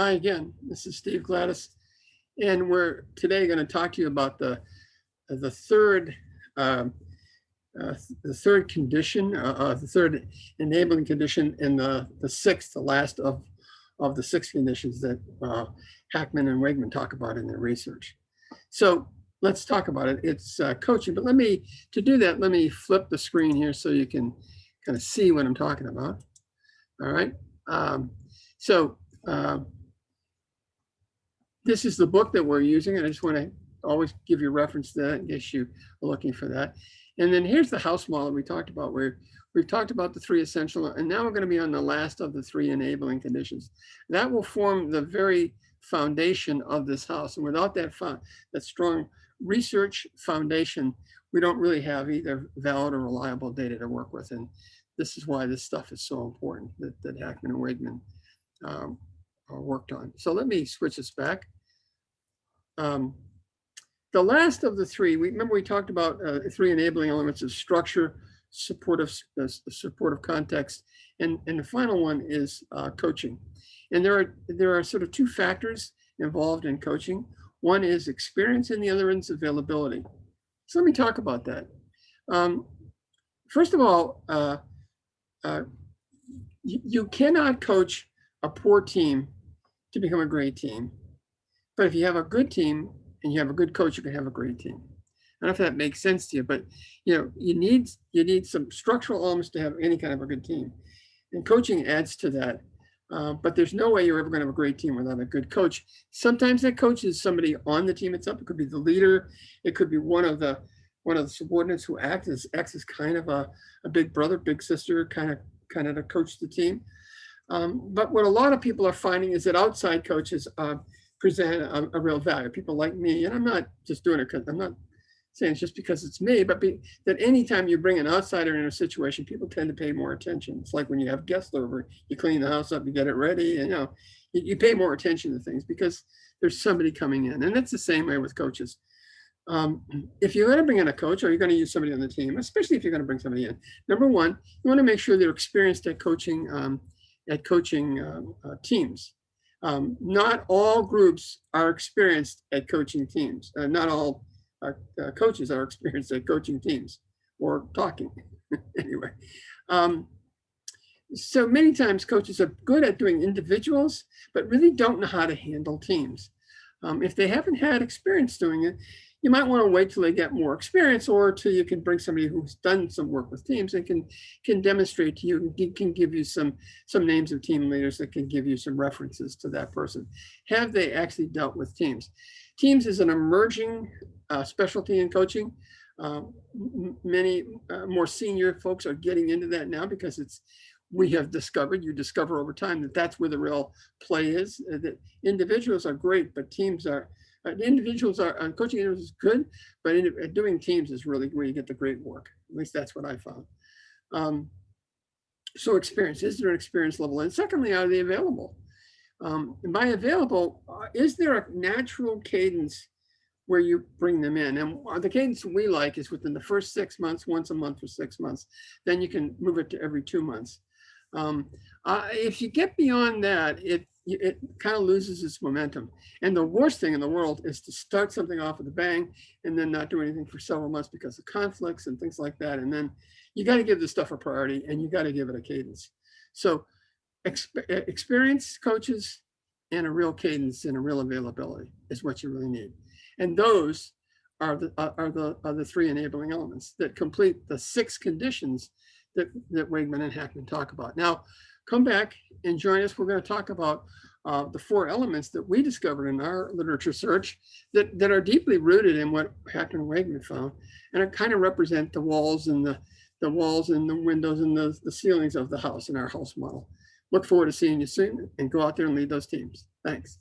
Hi again, this is Steve Gladys, and we're today going to talk to you about the third um, the third condition, the third enabling condition, and the sixth, the last of the six conditions that Hackman and Wegman talk about in their research. So let's talk about it. It's coaching, but to do that, let me flip the screen here so you can kind of see what I'm talking about. All right. So this is the book that we're using, and I just want to always give you a reference to that in case you are looking for that. And then here's the house model that we talked about, where we've talked about the three essential, and now we're going to be on the last of the three enabling conditions. That will form the very foundation of this house. And without that strong research foundation, we don't really have either valid or reliable data to work with. And this is why this stuff is so important that Hackman and Wegman worked on. So let me switch this back. The last of the three, remember we talked about three enabling elements of structure, supportive context, and the final one is coaching. And there are sort of two factors involved in coaching. One is experience, and the other is availability. So let me talk about that. First of all, you cannot coach a poor team to become a great team. But if you have a good team and you have a good coach, you can have a great team. I don't know if that makes sense to you, but you need some structural elements to have any kind of a good team. And coaching adds to that. But there's no way you're ever going to have a great team without a good coach. Sometimes that coach is somebody on the team itself. It could be the leader. It could be one of the subordinates who acts as kind of a big brother, big sister, kind of to coach the team. But what a lot of people are finding is that outside coaches present a real value. People like me, and I'm not just doing it because I'm not saying it's just because it's me, but that anytime you bring an outsider in a situation, people tend to pay more attention. It's like when you have guests over, you clean the house up, you get it ready, and you pay more attention to things because there's somebody coming in. And that's the same way with coaches. If you're going to bring in a coach, or you're going to use somebody on the team, especially if you're going to bring somebody in, number one, you want to make sure they're experienced at coaching teams. Not all groups are experienced at coaching teams. Not all coaches are experienced at coaching teams or talking. Anyway, so many times coaches are good at doing individuals, but really don't know how to handle teams. If they haven't had experience doing it, you might want to wait till they get more experience, or till you can bring somebody who's done some work with teams and can demonstrate to you, and can give you some names of team leaders that can give you some references to that person. Have they actually dealt with teams? Teams is an emerging specialty in coaching. Many more senior folks are getting into that now because you discover over time that that's where the real play is. That individuals are great, but teams are. Coaching individuals is good, but doing teams is really where you get the great work. At least that's what I found. So experience, is there an experience level? And secondly, are they available? And by available, is there a natural cadence where you bring them in? And the cadence we like is within the first 6 months, once a month for 6 months. Then you can move it to every 2 months. If you get beyond that, it kind of loses its momentum. And the worst thing in the world is to start something off with a bang and then not do anything for several months because of conflicts and things like that. And then you got to give this stuff a priority, and you got to give it a cadence. So experienced coaches and a real cadence and a real availability is what you really need. And those are the three enabling elements that complete the 6 conditions that Wegman and Hackman talk about. Now, come back and join us. We're going to talk about the 4 elements that we discovered in our literature search that are deeply rooted in what Hackman and Wegman found, and it kind of represent the walls and the windows and the ceilings of the house in our house model. Look forward to seeing you soon, and go out there and lead those teams. Thanks.